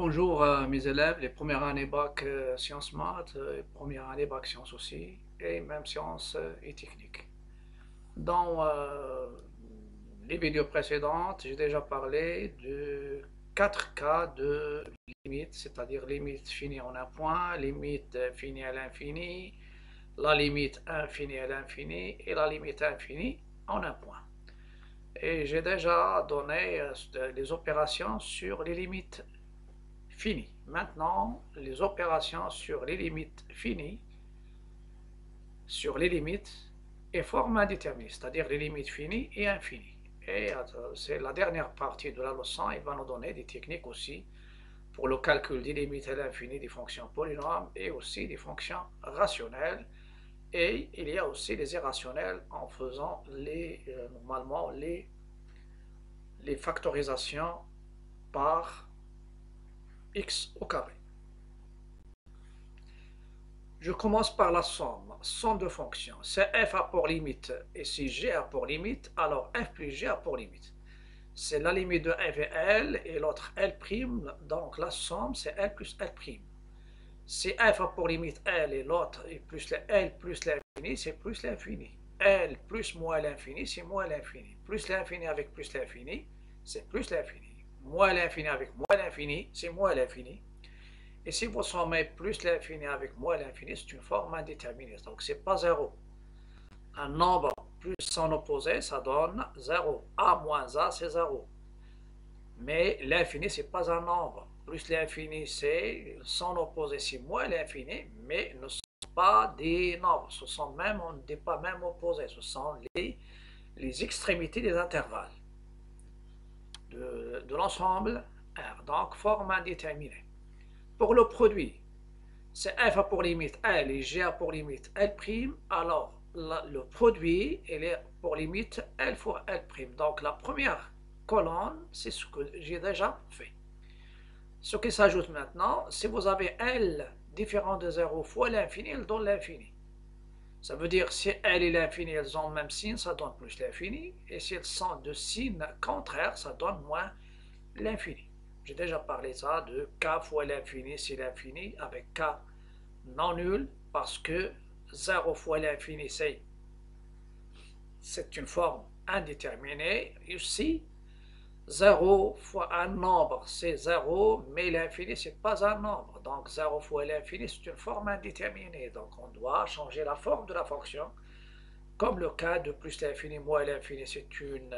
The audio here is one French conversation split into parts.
Bonjour mes élèves, les premières années bac sciences maths, première année bac sciences aussi, et même sciences et techniques. Dans les vidéos précédentes, j'ai déjà parlé de 4 cas de limite, c'est-à-dire limite finie en un point, limite finie à l'infini, la limite infinie à l'infini et la limite infinie en un point. Et j'ai déjà donné les opérations sur les limites fini. Maintenant, les opérations sur les limites finies, sur les limites et forme indéterminée, c'est-à-dire les limites finies et infinies. Et c'est la dernière partie de la leçon, il va nous donner des techniques aussi pour le calcul des limites à l'infini des fonctions polynômes et aussi des fonctions rationnelles. Et il y a aussi les irrationnels en faisant normalement les factorisations par x au carré. Je commence par la somme. Somme de fonctions. C'est f a pour limite et si g a pour limite, alors f plus g a pour limite. C'est la limite de f et l et l'autre l'. Donc la somme c'est l plus l'. Si f a pour limite l et l'autre est plus l plus l'infini, c'est plus l'infini. L plus moins l'infini, c'est moins l'infini. Plus l'infini avec plus l'infini, c'est plus l'infini. Moins l'infini avec moins l'infini, c'est moins l'infini. Et si vous sommez plus l'infini avec moins l'infini, c'est une forme indéterminée. Donc, ce n'est pas zéro. Un nombre plus son opposé, ça donne 0. A moins A, c'est 0. Mais l'infini, ce n'est pas un nombre. Plus l'infini, c'est son opposé, c'est moins l'infini, mais ne sont pas des nombres. Ce sont même, on ne dit pas même opposés. Ce sont les extrémités des intervalles de l'ensemble R. Donc, forme indéterminée. Pour le produit, c'est f a pour limite L et g a pour limite L', alors le produit il est pour limite L fois L'. Donc la première colonne, c'est ce que j'ai déjà fait. Ce qui s'ajoute maintenant, si vous avez L différent de 0 fois l'infini, il donne l'infini. Ça veut dire si L et l'infini, elles ont le même signe, ça donne plus l'infini. Et si elles sont de signe contraire, ça donne moins l'infini. J'ai déjà parlé ça de k fois l'infini, c'est l'infini, avec k non nul, parce que 0 fois l'infini, c'est une forme indéterminée. Ici, 0 fois un nombre, c'est 0, mais l'infini, ce n'est pas un nombre. Donc 0 fois l'infini, c'est une forme indéterminée. Donc on doit changer la forme de la fonction. Comme le cas de plus l'infini moins l'infini, c'est une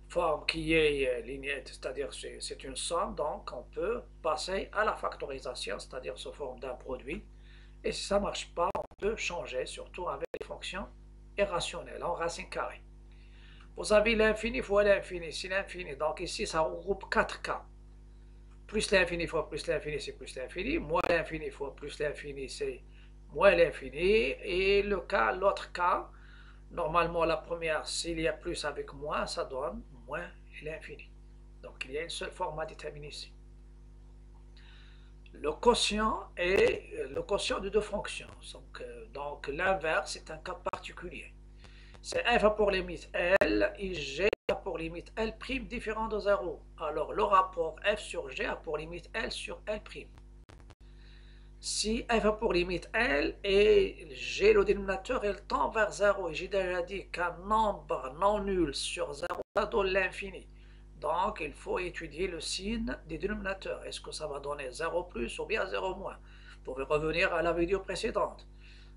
forme qui est linéaire, c'est-à-dire c'est une somme, donc on peut passer à la factorisation, c'est-à-dire sous forme d'un produit. Et si ça ne marche pas, on peut changer, surtout avec les fonctions irrationnelles en racine carrée. Vous avez l'infini fois l'infini, c'est l'infini. Donc ici, ça regroupe 4 cas. Plus l'infini fois plus l'infini, c'est plus l'infini. Moins l'infini fois plus l'infini, c'est moins l'infini. Et l'autre cas, normalement la première, s'il y a plus avec moins, ça donne moins l'infini. Donc il y a une seule forme à déterminer ici. Le quotient est le quotient de deux fonctions. Donc l'inverse est un cas particulier. C'est f a pour limite L et g a pour limite L' différent de 0. Alors le rapport f sur g a pour limite L sur L'. Si f a pour limite L et g, le dénominateur, il tend vers 0. Et j'ai déjà dit qu'un nombre non nul sur 0, ça donne l'infini. Donc, il faut étudier le signe des dénominateurs. Est-ce que ça va donner 0 plus ou bien 0 moins? Vous pouvez revenir à la vidéo précédente.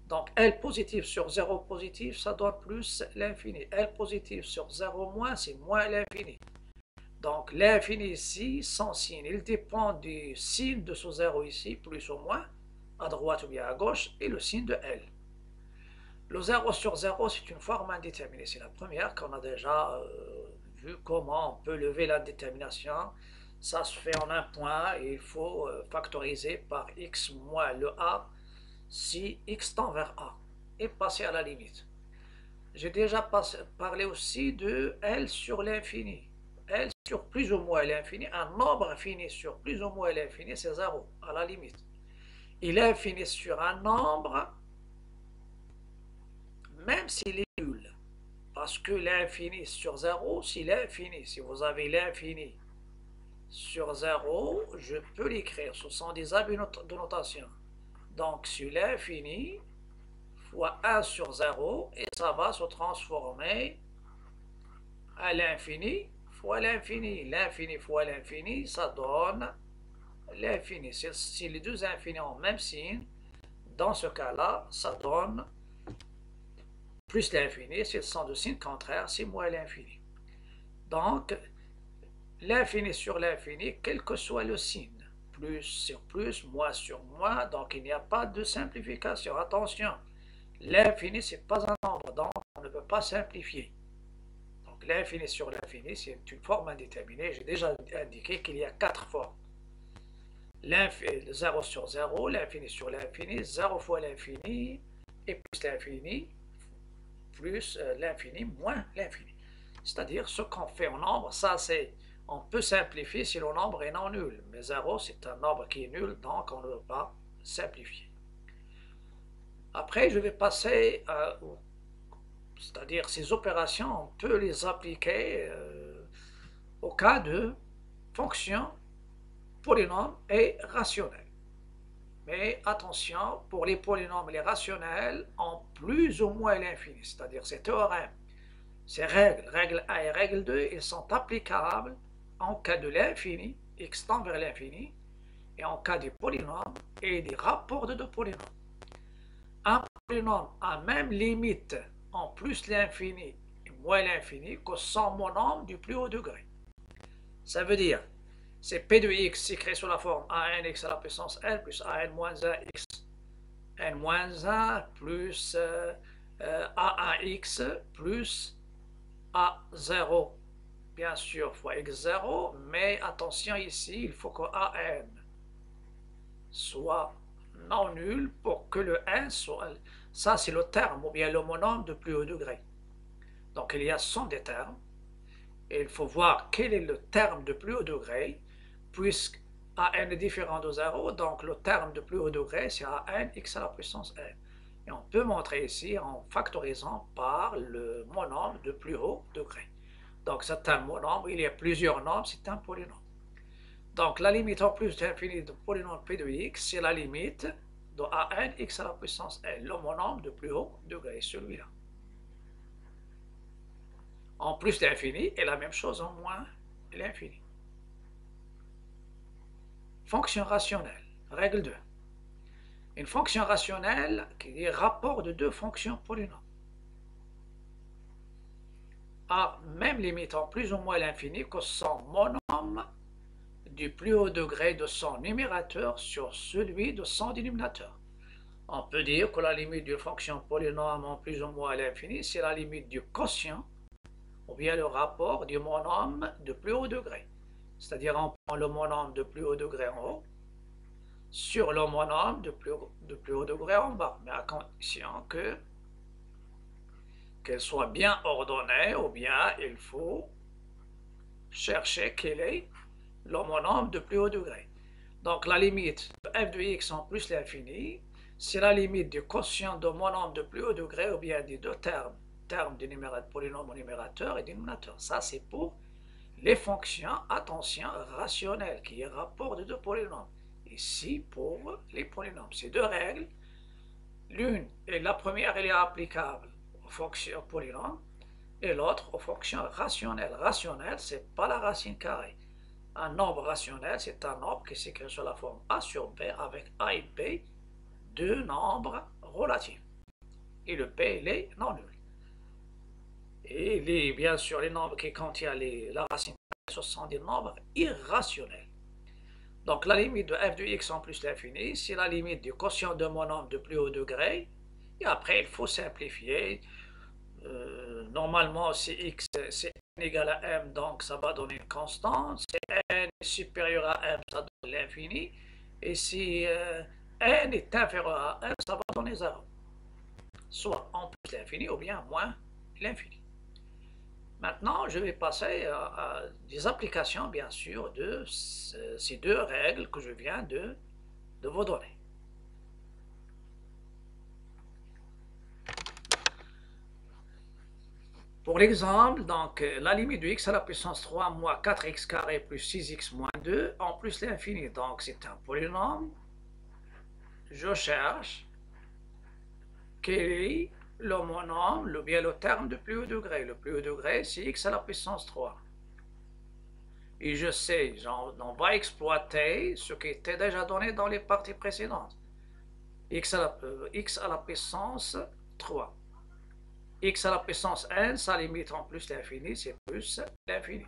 Donc, L positif sur 0 positif, ça donne plus l'infini. L positif sur 0 moins, c'est moins l'infini. Donc, l'infini ici, sans signe, il dépend du signe de ce 0 ici, plus ou moins, à droite ou bien à gauche, et le signe de L. Le 0 sur 0, c'est une forme indéterminée. C'est la première qu'on a déjà vu comment on peut lever l'indétermination. Ça se fait en un point et il faut factoriser par x moins le a si x tend vers a et passer à la limite. J'ai déjà parlé aussi de L sur l'infini. L sur plus ou moins l'infini, un nombre fini sur plus ou moins l'infini, c'est 0 à la limite. Et l'infini sur un nombre, même s'il est nul. Parce que l'infini sur 0, c'est l'infini. Si vous avez l'infini sur 0, je peux l'écrire. Ce sont des abus de notation. Donc, sur l'infini, fois 1 sur 0, et ça va se transformer à l'infini fois l'infini. L'infini fois l'infini, ça donne l'infini. Si les deux infinis ont le même signe, dans ce cas-là, ça donne plus l'infini. S'ils sont de signe contraire, c'est moins l'infini. Donc, l'infini sur l'infini, quel que soit le signe, plus sur plus, moins sur moins, donc il n'y a pas de simplification. Attention, l'infini, ce n'est pas un nombre, donc on ne peut pas simplifier. Donc l'infini sur l'infini, c'est une forme indéterminée. J'ai déjà indiqué qu'il y a 4 formes. 0 sur 0, l'infini sur l'infini, 0 fois l'infini, et plus l'infini, plus l'infini, moins l'infini. C'est-à-dire, ce qu'on fait en nombre, ça c'est, on peut simplifier si le nombre est non nul. Mais 0, c'est un nombre qui est nul, donc on ne peut pas simplifier. Après, je vais passer c'est-à-dire ces opérations, on peut les appliquer au cas de fonctions polynômes et rationnels. Mais attention, pour les polynômes et les rationnels, en plus ou moins l'infini, c'est-à-dire ces théorèmes, ces règles 1 et règle 2, ils sont applicables en cas de l'infini, x tend vers l'infini, et en cas des polynômes et des rapports de deux polynômes. Un polynôme a même limite en plus l'infini et moins l'infini que son monôme du plus haut degré. Ça veut dire, c'est p de x écrit sous la forme a(n)x à la puissance n plus a(n-1x n-1 plus a1x plus a0, bien sûr, fois x0, mais attention ici, il faut que an soit non nul pour que le n soit... Ça, c'est le terme, ou bien le monôme de plus haut degré. Donc, il y a 100 des termes, et il faut voir quel est le terme de plus haut degré, puisque an est différent de 0, donc le terme de plus haut degré, c'est an(x à la puissance n. Et on peut montrer ici en factorisant par le monôme de plus haut degré. Donc, c'est un monôme, il y a plusieurs nombres, c'est un polynôme. Donc, la limite en plus d'infini de polynôme p de x, c'est la limite de an(x à la puissance n, le monôme de plus haut degré, celui-là. En plus l'infini, et la même chose en moins l'infini. Fonction rationnelle, règle 2. Une fonction rationnelle qui est rapport de deux fonctions polynômes a même limite en plus ou moins l'infini que son monôme du plus haut degré de son numérateur sur celui de son dénominateur. On peut dire que la limite d'une fonction polynôme en plus ou moins l'infini, c'est la limite du quotient, ou bien le rapport du monôme de plus haut degré. C'est-à-dire on prend le monôme de plus haut degré en haut, sur le monôme de plus haut degré en bas, mais à condition qu'elle soit bien ordonnée, ou bien il faut chercher quel est le monôme de plus haut degré. Donc la limite de f de x en plus l'infini, c'est la limite du quotient de monôme de plus haut degré, ou bien des deux termes du polynôme au numérateur et dénominateur. Ça c'est pour les fonctions, attention, rationnelles, qui est rapport de deux polynômes. Ici, pour les polynômes, c'est deux règles. L'une, et la première, elle est applicable aux fonctions polynômes, et l'autre aux fonctions rationnelles. Rationnelle, c'est pas la racine carrée. Un nombre rationnel, c'est un nombre qui s'écrit sur la forme a sur b, avec a et b, deux nombres relatifs. Et le b, il est non nul. Et bien sûr, les nombres qui contiennent la racine carrée, ce sont des nombres irrationnels. Donc la limite de f de x en plus l'infini, c'est la limite du quotient de monôme de plus haut degré. Et après, il faut simplifier. Normalement, si x c'est n égale à m, donc ça va donner une constante. Si n est supérieur à m, ça donne l'infini. Et si n est inférieur à m, ça va donner 0. Soit en plus l'infini ou bien moins l'infini. Maintenant, je vais passer à des applications, bien sûr, de ces deux règles que je viens de vous donner. Pour l'exemple, donc la limite de x à la puissance 3 moins 4x carré plus 6x moins 2 en plus l'infini. Donc c'est un polynôme. Je cherche quel est l'homonyme, ou bien le terme de plus haut degré. Le plus haut degré, c'est x à la puissance 3. Et je sais, on va exploiter ce qui était déjà donné dans les parties précédentes. X à la puissance 3. X à la puissance n, ça limite en plus l'infini, c'est plus l'infini.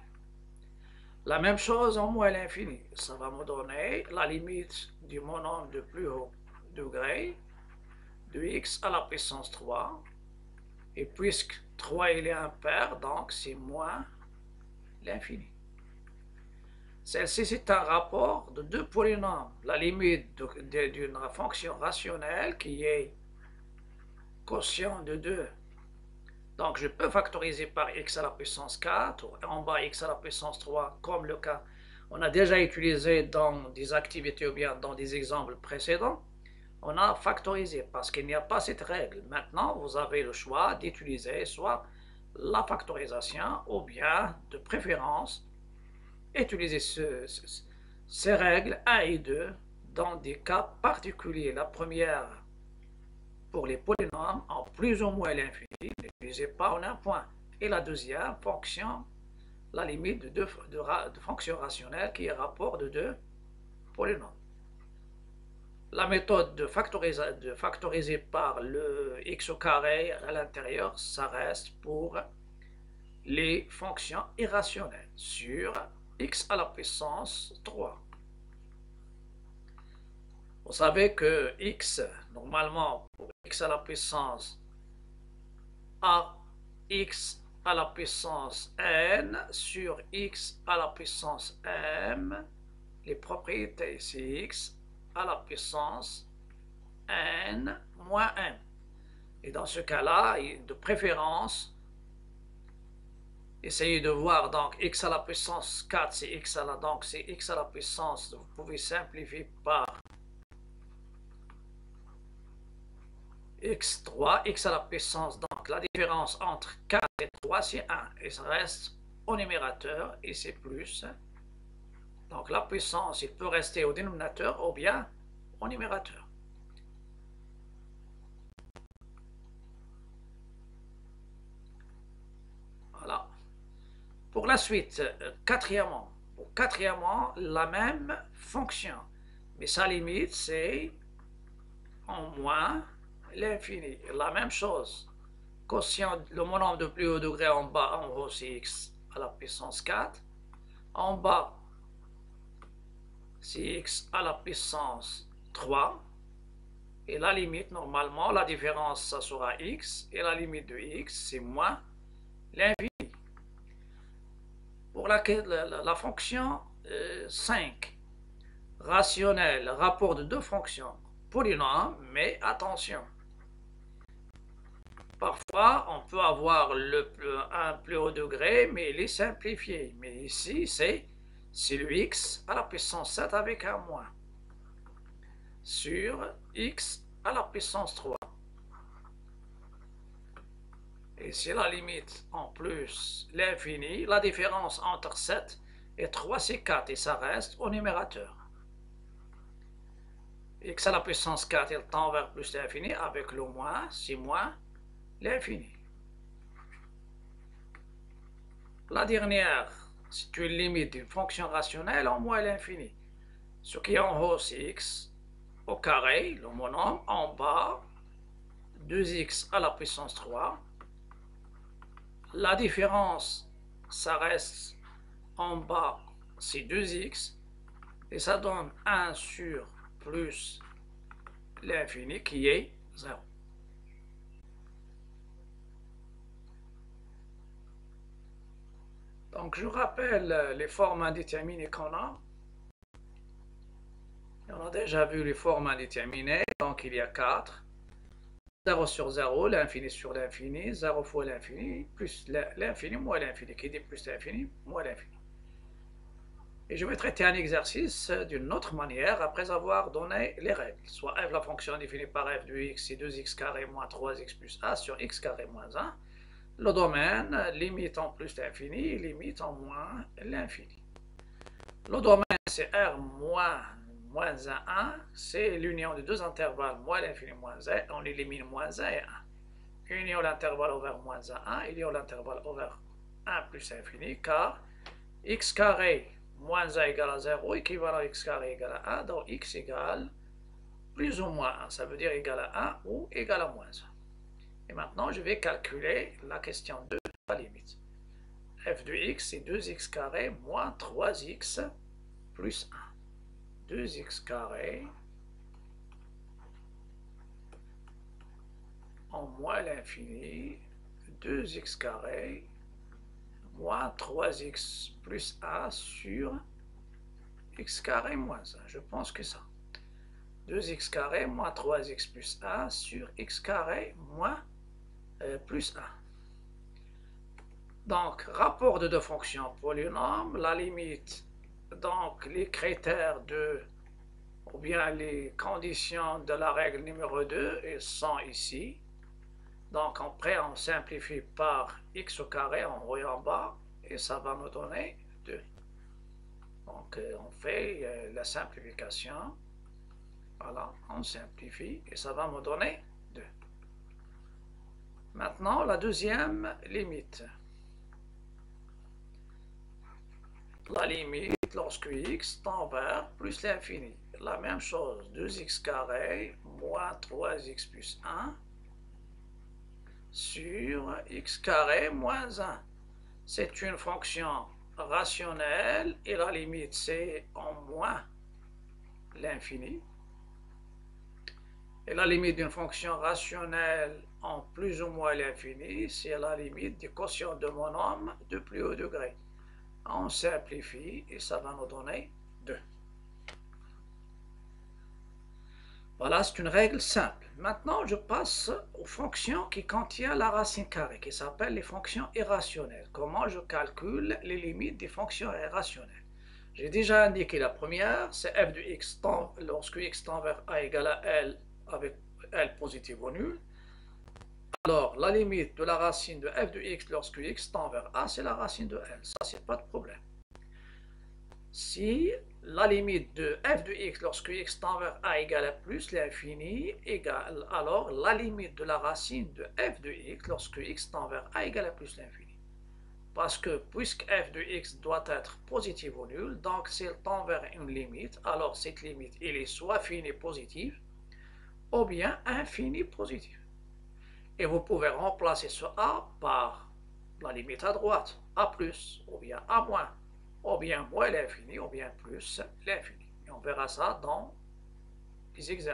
La même chose en moins l'infini. Ça va me donner la limite du monôme de plus haut degré de x à la puissance 3. Et puisque 3 il est impair, donc c'est moins l'infini. Celle-ci, c'est un rapport de deux polynômes. La limite d'une fonction rationnelle qui est quotient de 2. Donc, je peux factoriser par x à la puissance 4 ou en bas x à la puissance 3, comme le cas on a déjà utilisé dans des activités ou bien dans des exemples précédents. On a factorisé parce qu'il n'y a pas cette règle. Maintenant, vous avez le choix d'utiliser soit la factorisation ou bien, de préférence, utiliser ces règles 1 et 2 dans des cas particuliers. La première, pour les polynômes en plus ou moins l'infini, n'utilisez pas en un point. Et la deuxième fonction, la limite de fonctions rationnelles qui est rapport de deux polynômes. La méthode de factoriser par le x au carré à l'intérieur, ça reste pour les fonctions irrationnelles sur x à la puissance 3. Vous savez que x, normalement, pour x à la puissance a, x à la puissance n sur x à la puissance m, les propriétés, c'est x à la puissance n moins m. Et dans ce cas-là, de préférence, essayez de voir, donc x à la puissance 4, c'est x à la puissance, vous pouvez simplifier par x3, x à la puissance, donc la différence entre 4 et 3, c'est 1, et ça reste au numérateur, et c'est plus. Donc la puissance, il peut rester au dénominateur ou bien au numérateur. Voilà. Pour la suite, quatrièmement, la même fonction, mais sa limite, c'est en moins l'infini. La même chose. Quotient, le monôme de plus haut degré en bas, en haut, c'est x à la puissance 4. En bas, c'est x à la puissance 3. Et la limite, normalement, la différence, ça sera x. Et la limite de x, c'est moins l'infini. Pour la fonction 5, rationnelle, rapport de deux fonctions, polynôme, mais attention. Parfois, on peut avoir un plus haut degré, mais il est simplifié. Mais ici, c'est le x à la puissance 7 avec un moins sur x à la puissance 3. Et c'est la limite en plus l'infini. La différence entre 7 et 3, c'est 4 et ça reste au numérateur. X à la puissance 4, il tend vers plus l'infini avec le moins, c'est moins l'infini. La dernière, c'est une limite d'une fonction rationnelle en moins l'infini. Ce qui est en haut, c'est x au carré, le monôme, en bas, 2x à la puissance 3. La différence, ça reste en bas, c'est 2x, et ça donne 1 sur plus l'infini qui est 0. Donc je rappelle les formes indéterminées qu'on a. On a déjà vu les formes indéterminées, donc il y a 4. 0 sur 0, l'infini sur l'infini, 0 fois l'infini, plus l'infini, moins l'infini, qui dit plus l'infini, moins l'infini. Et je vais traiter un exercice d'une autre manière après avoir donné les règles. Soit f, la fonction définie par f de x, c'est 2x carré moins 3x plus a sur x carré moins 1. Le domaine limite en plus l'infini, limite en moins l'infini. Le domaine, c'est R moins 1, c'est l'union de deux intervalles, moins l'infini, moins 1, on élimine moins 1 et 1. Union l'intervalle over moins 1, union l'intervalle over 1 plus infini, car x carré moins 1 égale à 0, équivalent à x carré égale à 1, donc x égale plus ou moins 1, ça veut dire égal à 1 ou égal à moins 1. Et maintenant, je vais calculer la question 2, la limite. f de x, c'est 2x carré moins 3x plus 1. 2x carré en moins l'infini, 2x carré moins 3x plus 1 sur x carré moins 1. Je pense que ça. 2x carré moins 3x plus 1 sur x carré moins plus 1. Donc, rapport de deux fonctions polynômes, la limite, donc les critères de, ou bien les conditions de la règle numéro 2, ils sont ici. Donc, après, on simplifie par x au carré en haut et en bas, et ça va nous donner 2. Donc, on fait la simplification. Voilà, on simplifie, et ça va me donner 2. Maintenant, la deuxième limite. La limite lorsque x tend vers plus l'infini. La même chose, 2x carré moins 3x plus 1 sur x carré moins 1. C'est une fonction rationnelle et la limite c'est en moins l'infini. Et la limite d'une fonction rationnelle en plus ou moins l'infini, c'est la limite du quotient de mon nombre de plus haut degré. On simplifie et ça va nous donner 2. Voilà, c'est une règle simple. Maintenant, je passe aux fonctions qui contiennent la racine carrée, qui s'appellent les fonctions irrationnelles. Comment je calcule les limites des fonctions irrationnelles? J'ai déjà indiqué la première, c'est f de x lorsque x tend vers a égale à L avec L positive ou nul. Alors, la limite de la racine de f de x lorsque x tend vers a, c'est la racine de L. Ça, c'est pas de problème. Si la limite de f de x lorsque x tend vers a égale à plus l'infini égale alors la limite de la racine de f de x lorsque x tend vers a égale à plus l'infini. Parce que puisque f de x doit être positive ou nulle, donc s'il tend vers une limite, alors cette limite elle est soit finie positive ou bien infinie positive. Et vous pouvez remplacer ce a par la limite à droite, a plus ou bien a moins, ou bien moins l'infini, ou bien plus l'infini. Et on verra ça dans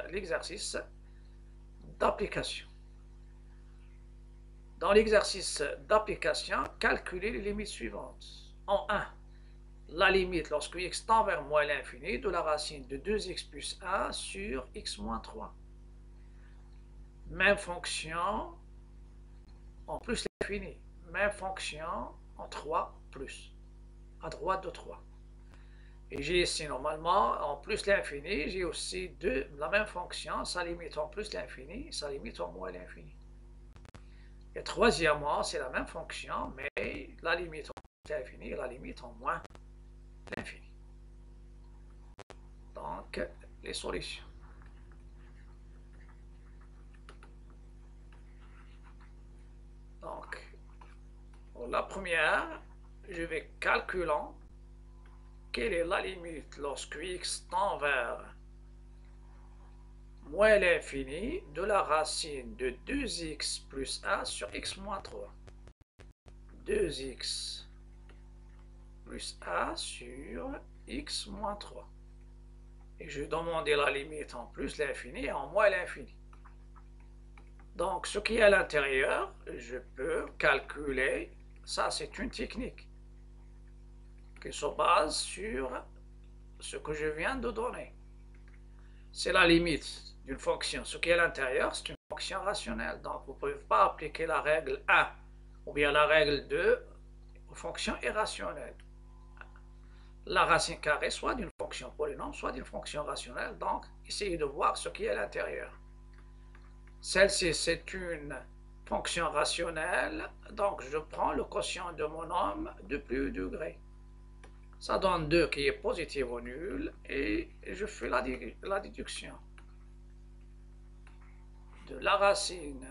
l'exercice d'application. Dans l'exercice d'application, calculez les limites suivantes. En 1, la limite lorsque x tend vers moins l'infini de la racine de 2x plus 1 sur x moins 3. Même fonction en plus l'infini. Même fonction en 3 plus, à droite de 3. Et j'ai ici normalement en plus l'infini, j'ai aussi la même fonction, ça limite en plus l'infini, ça limite en moins l'infini. Et troisièmement, c'est la même fonction, mais la limite en plus l'infini et la limite en moins l'infini. Donc, les solutions. Donc, pour la première, je vais calculer quelle est la limite lorsque x tend vers moins l'infini de la racine de 2x plus 1 sur x moins 3. 2x plus 1 sur x moins 3. Et je vais demander la limite en plus l'infini et en moins l'infini. Donc, ce qui est à l'intérieur, je peux calculer, ça c'est une technique qui se base sur ce que je viens de donner. C'est la limite d'une fonction. Ce qui est à l'intérieur, c'est une fonction rationnelle. Donc, vous ne pouvez pas appliquer la règle 1 ou bien la règle 2 aux fonctions irrationnelles. La racine carrée soit d'une fonction polynôme, soit d'une fonction rationnelle. Donc, essayez de voir ce qui est à l'intérieur. Celle-ci, c'est une fonction rationnelle, donc je prends le quotient de mon homme de plus degré. Ça donne 2 qui est positif ou nul, et je fais la déduction de la racine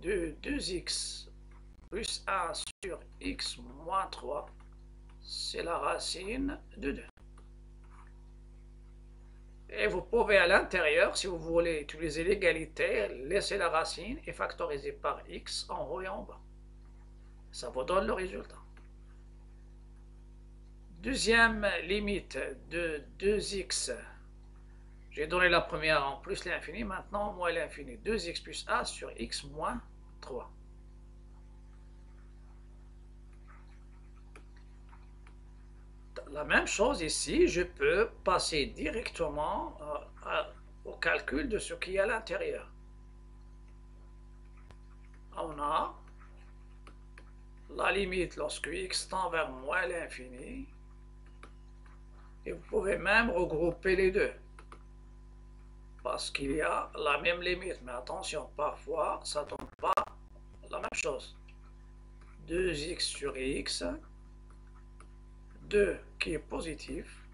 de 2x plus 1 sur x moins 3, c'est la racine de 2. Et vous pouvez à l'intérieur, si vous voulez utiliser l'égalité, laisser la racine et factoriser par x en haut et en bas. Ça vous donne le résultat. Deuxième limite de 2x. J'ai donné la première en plus l'infini, maintenant moins l'infini. 2x plus a sur x moins 3. La même chose ici, je peux passer directement au calcul de ce qui est à l'intérieur. On a la limite lorsque x tend vers moins l'infini. Et vous pouvez même regrouper les deux. Parce qu'il y a la même limite. Mais attention, parfois, ça ne donne pas la même chose. 2x sur x. 2 qui est positif.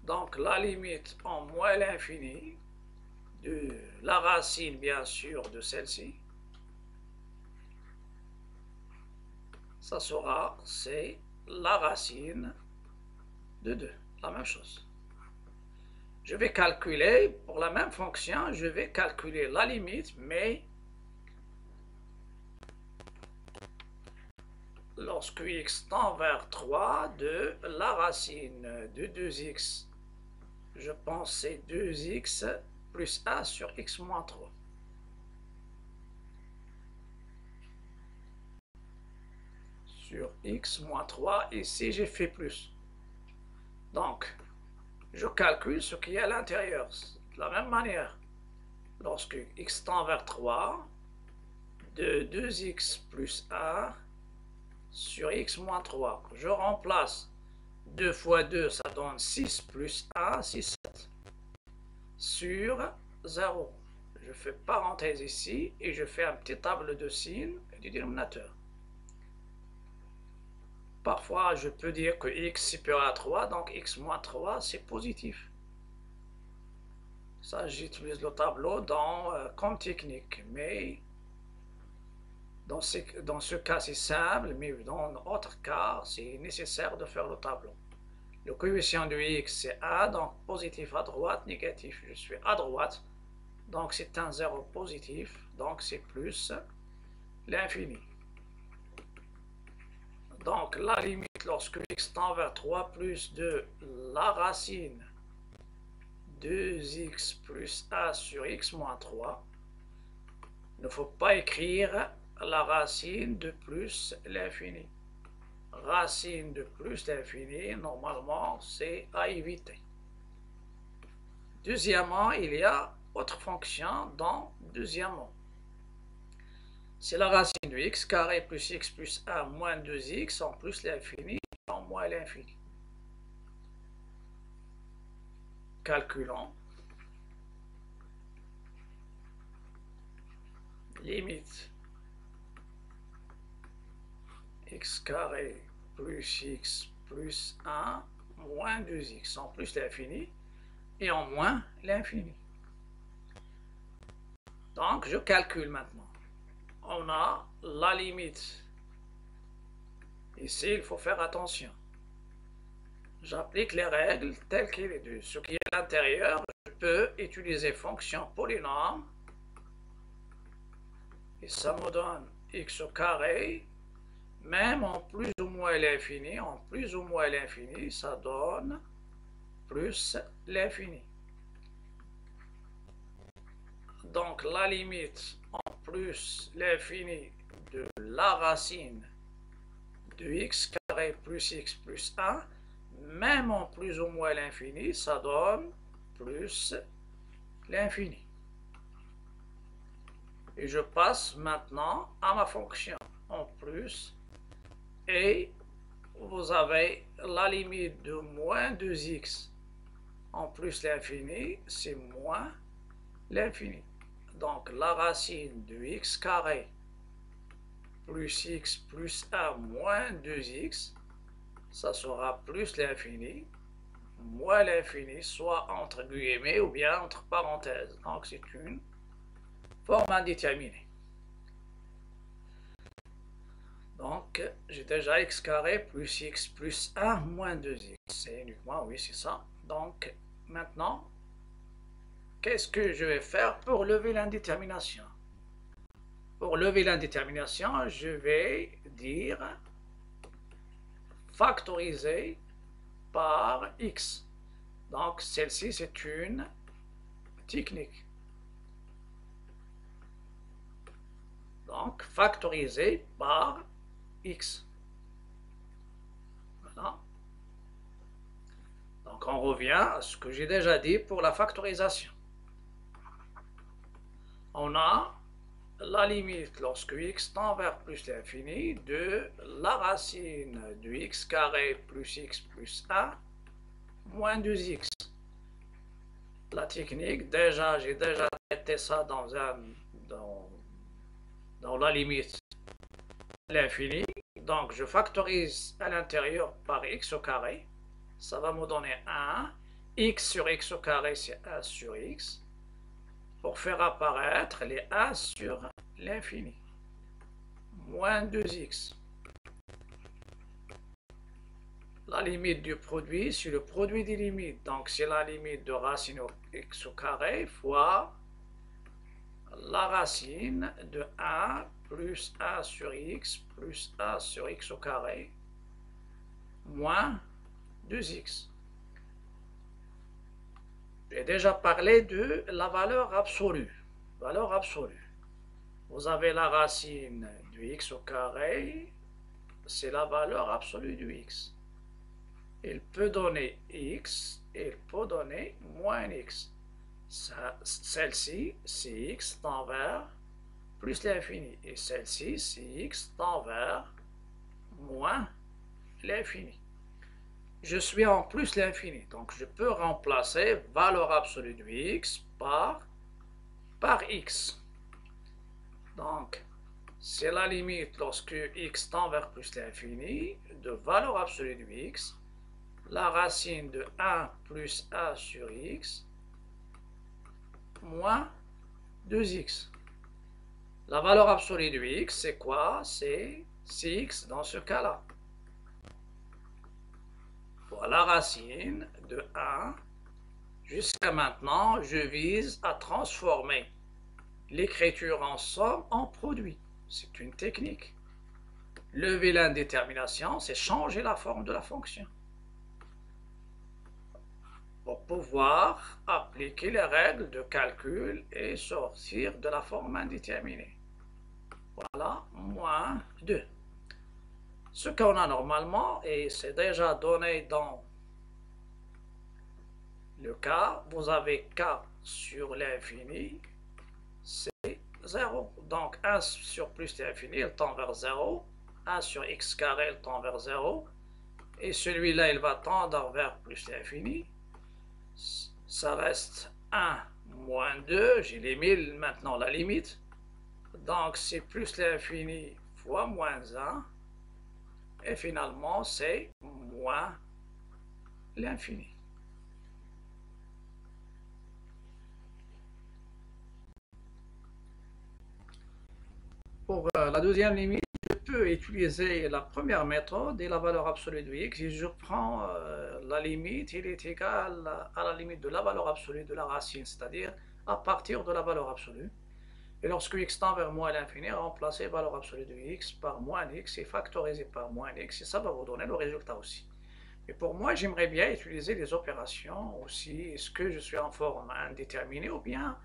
Donc la limite en moins l'infini de la racine, bien sûr, de celle-ci. Ça sera, c'est la racine de 2. La même chose. Je vais calculer, pour la même fonction, je vais calculer la limite, mais lorsque x tend vers 3 de la racine de 2x, je pense c'est 2x plus a sur x moins 3. Sur x moins 3, ici j'ai fait plus. Donc, je calcule ce qui est à l'intérieur. De la même manière, lorsque x tend vers 3, de 2x plus a sur x moins 3. Je remplace 2 fois 2, ça donne 6 plus 1, 6, 7. Sur 0. Je fais parenthèse ici et je fais un petit table de signes du dénominateur. Parfois, je peux dire que x est supérieur à 3, donc x moins 3, c'est positif. Ça, j'utilise le tableau comme technique, mais dans ce cas, c'est simple, mais dans d'autres cas, c'est nécessaire de faire le tableau. Le coefficient de x, c'est a, donc positif à droite, négatif, je suis à droite, donc c'est un 0 positif, donc c'est plus l'infini. Donc la limite lorsque x tend vers 3 plus de la racine 2x plus a sur x moins 3, il ne faut pas écrire la racine de plus l'infini. Racine de plus l'infini, normalement, c'est à éviter. Deuxièmement, il y a autre fonction dans deuxièmement. C'est la racine de x carré plus x plus 1 moins 2x en plus l'infini en moins l'infini. Calculons. Limite x carré plus x plus 1 moins 2x en plus l'infini et en moins l'infini. Donc je calcule maintenant. On a la limite. Ici, il faut faire attention. J'applique les règles telles qu'il est de ce qui est à l'intérieur. Je peux utiliser fonction polynôme. Et ça me donne x au carré. Même en plus ou moins l'infini. En plus ou moins l'infini, ça donne plus l'infini. Donc la limite en plus l'infini de la racine de x carré plus x plus 1, même en plus ou moins l'infini, ça donne plus l'infini. Et je passe maintenant à ma fonction en plus, et vous avez la limite de moins 2x en plus l'infini, c'est moins l'infini. donc la racine de x carré plus x plus 1 moins 2x, ça sera plus l'infini, moins l'infini, soit entre guillemets ou bien entre parenthèses. Donc c'est une forme indéterminée. Donc j'ai déjà x carré plus x plus 1 moins 2x. C'est uniquement, oui, c'est ça. Donc maintenant, qu'est-ce que je vais faire pour lever l'indétermination? Pour lever l'indétermination, je vais dire factoriser par x. Donc celle-ci, c'est une technique. Donc factoriser par x. Voilà. Donc on revient à ce que j'ai déjà dit pour la factorisation. On a la limite lorsque x tend vers plus l'infini de la racine de x carré plus x plus 1 moins 2x. La technique, j'ai déjà traité ça dans la limite de l'infini. Donc je factorise à l'intérieur par x au carré. Ça va me donner 1. X sur x au carré, c'est 1 sur x. Pour faire apparaître les 1 sur l'infini. Moins 2x. La limite du produit, c'est le produit des limites. Donc c'est la limite de racine x au carré fois la racine de 1 plus 1 sur x plus 1 sur x au carré moins 2x. J'ai déjà parlé de la valeur absolue. Valeur absolue. Vous avez la racine du x au carré, c'est la valeur absolue du x. Il peut donner x, et il peut donner moins x. Celle-ci, c'est x tend vers plus l'infini. Et celle-ci, c'est x tend vers moins l'infini. Je suis en plus l'infini, donc je peux remplacer valeur absolue de x par x. Donc, c'est la limite lorsque x tend vers plus l'infini de valeur absolue de x, la racine de 1 plus 1 sur x moins 2x. La valeur absolue de x, c'est quoi? C'est 6 dans ce cas-là. Voilà la racine de 1. Jusqu'à maintenant, je vise à transformer l'écriture en somme en produit. C'est une technique. Lever l'indétermination, c'est changer la forme de la fonction. Pour pouvoir appliquer les règles de calcul et sortir de la forme indéterminée. Voilà, moins 2. Ce qu'on a normalement, et c'est déjà donné dans le cas, vous avez k sur l'infini, c'est 0. Donc 1 sur plus l'infini, il tend vers 0. 1 sur x carré, il tend vers 0. Et celui-là, il va tendre vers plus l'infini. Ça reste 1 moins 2. J'élimine maintenant la limite. Donc c'est plus l'infini fois moins 1. Et finalement, c'est moins l'infini. Pour la deuxième limite, je peux utiliser la première méthode et la valeur absolue de x. Si je prends la limite, il est égal à la limite de la valeur absolue de la racine, c'est-à-dire à partir de la valeur absolue. Et lorsque x tend vers moins l'infini, remplacer valeur absolue de x par moins x et factoriser par moins x, et ça va vous donner le résultat aussi. Mais pour moi, j'aimerais bien utiliser les opérations aussi. Est-ce que je suis en forme indéterminée ou bien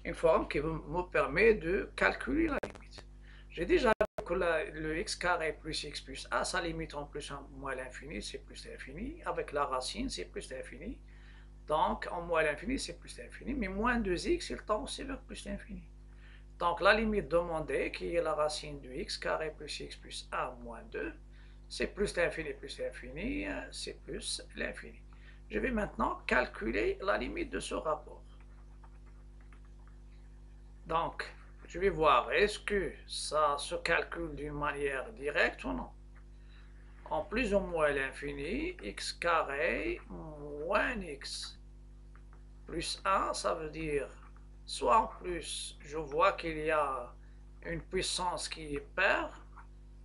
une forme qui me permet de calculer la limite. J'ai déjà vu que le x carré plus x plus a, sa limite en plus en moins l'infini, c'est plus l'infini. Avec la racine, c'est plus l'infini. Donc, en moins l'infini, c'est plus l'infini. Mais moins 2x, il tend aussi vers plus l'infini. Donc, la limite demandée, qui est la racine du x carré plus x plus a moins 2, c'est plus l'infini, c'est plus l'infini. Je vais maintenant calculer la limite de ce rapport. Donc, je vais voir, est-ce que ça se calcule d'une manière directe ou non? En plus ou moins l'infini, x carré moins x plus 1, ça veut dire, soit en plus, je vois qu'il y a une puissance qui est paire,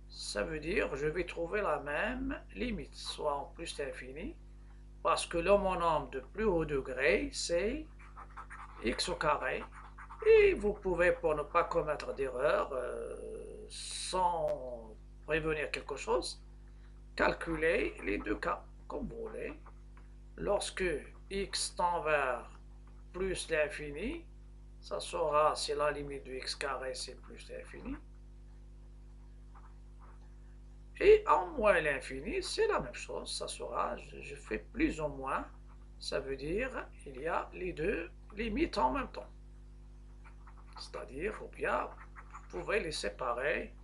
ça veut dire je vais trouver la même limite, soit en plus l'infini, parce que l'homonyme de plus haut degré, c'est x au carré. Et vous pouvez, pour ne pas commettre d'erreur, sans prévenir quelque chose, calculer les deux cas, comme vous voulez. Lorsque x tend vers plus l'infini, ça sera si la limite de x carré c'est plus l'infini. Et en moins l'infini, c'est la même chose, ça sera, je fais plus ou moins, ça veut dire il y a les deux limites en même temps. C'est-à-dire, ou bien, vous pouvez les séparer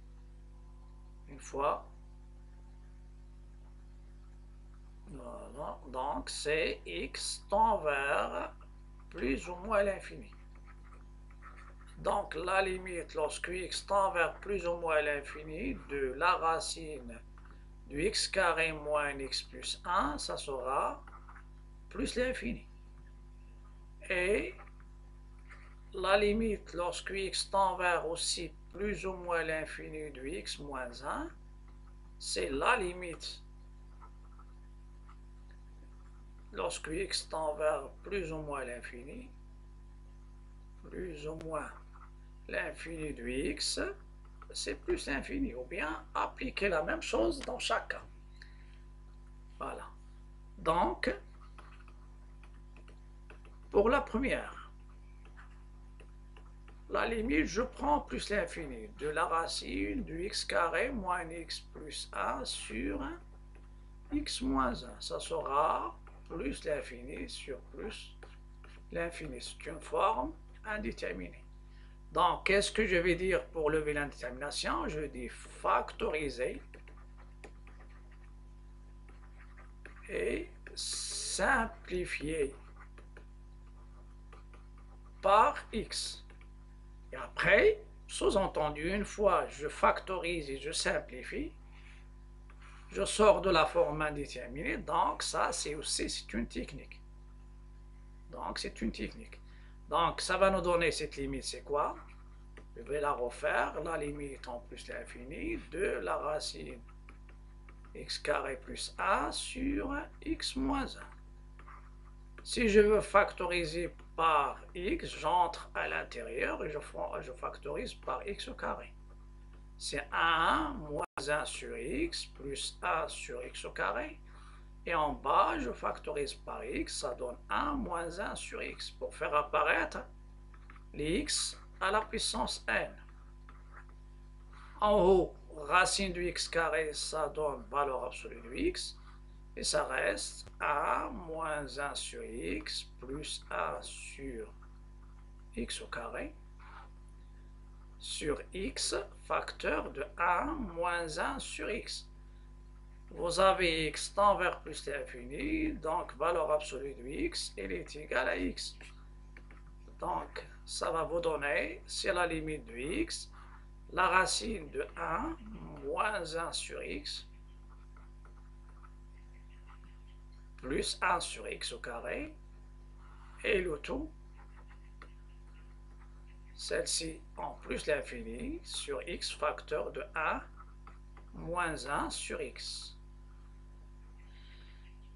une fois. Voilà. Donc, c'est x tend vers plus ou moins l'infini. Donc, la limite, lorsque x tend vers plus ou moins l'infini, de la racine de x carré moins x plus 1, ça sera plus l'infini. Et la limite, lorsque x tend vers aussi plus ou moins l'infini de x moins 1, c'est la limite lorsque x tend vers plus ou moins l'infini, plus ou moins l'infini de x, c'est plus l'infini, ou bien appliquer la même chose dans chaque cas. Voilà. Donc, pour la première, la limite, je prends plus l'infini de la racine de x carré moins x plus 1 sur x moins 1. Ça sera plus l'infini sur plus l'infini. C'est une forme indéterminée. Donc, qu'est-ce que je vais dire pour lever l'indétermination? Je dis factoriser et simplifier par x. Et après, sous-entendu, une fois je factorise et je simplifie, je sors de la forme indéterminée. Donc, ça, c'est une technique. Donc, c'est une technique. Donc, ça va nous donner cette limite, c'est quoi? Je vais la refaire, la limite en plus l'infini de la racine x carré plus 1 sur x moins 1. Si je veux factoriser par x, j'entre à l'intérieur et je factorise par x au carré. C'est 1 moins 1 sur x plus 1 sur x au carré. Et en bas, je factorise par x, ça donne 1 moins 1 sur x pour faire apparaître les x à la puissance n. En haut, racine de x carré, ça donne valeur absolue de x. Et ça reste 1 moins 1 sur x plus 1 sur x au carré sur x facteur de 1 moins 1 sur x. Vous avez x tend vers plus l'infini, donc valeur absolue de x, elle est égale à x. Donc, ça va vous donner, c'est la limite de x, la racine de 1 moins 1 sur x plus 1 sur x au carré, et le tout, celle-ci en plus l'infini, sur x facteur de 1 moins 1 sur x.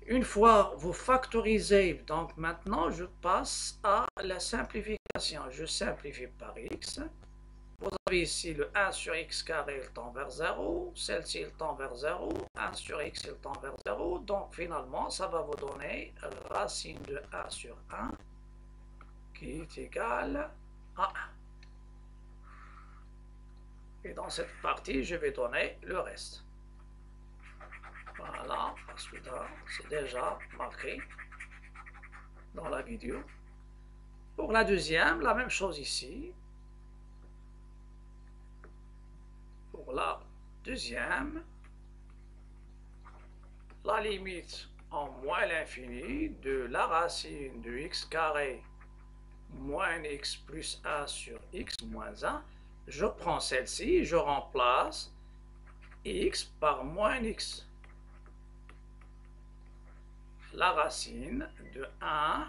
Une fois vous factorisez, donc maintenant je passe à la simplification. Je simplifie par x. Vous avez ici le 1 sur x carré, il tend vers 0. Celle-ci, il tend vers 0. 1 sur x, il tend vers 0. Donc finalement, ça va vous donner racine de 1 sur 1 qui est égale à 1. Et dans cette partie, je vais donner le reste. Voilà, parce que c'est déjà marqué dans la vidéo. Pour la deuxième, la même chose ici. Pour la deuxième, la limite en moins l'infini de la racine de x carré moins x plus a sur x moins 1. Je prends celle-ci, je remplace x par moins x. La racine de 1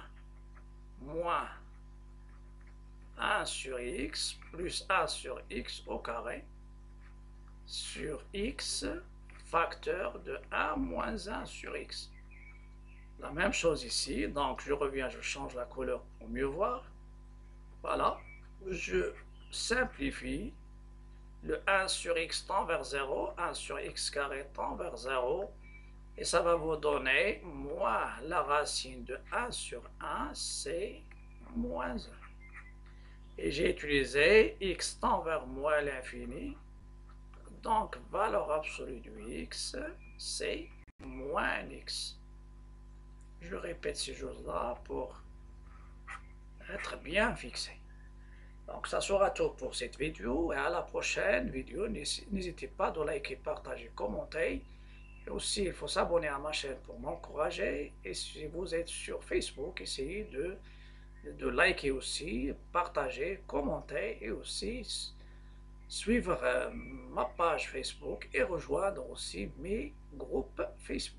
moins 1 sur x plus a sur x au carré sur x facteur de 1 moins 1 sur x. La même chose ici, donc je reviens, je change la couleur pour mieux voir. Voilà, je simplifie. Le 1 sur x tend vers 0, 1 sur x carré tend vers 0, et ça va vous donner moins la racine de 1 sur 1, c'est moins 1. Et j'ai utilisé x tend vers moins l'infini, donc valeur absolue du x, c'est moins x. Je répète ces choses-là pour être bien fixé. Donc ça sera tout pour cette vidéo et à la prochaine vidéo. N'hésitez pas de liker, partager, commenter. Et aussi, il faut s'abonner à ma chaîne pour m'encourager. Et si vous êtes sur Facebook, essayez de liker aussi, partager, commenter et aussi suivre ma page Facebook et rejoindre aussi mes groupes Facebook.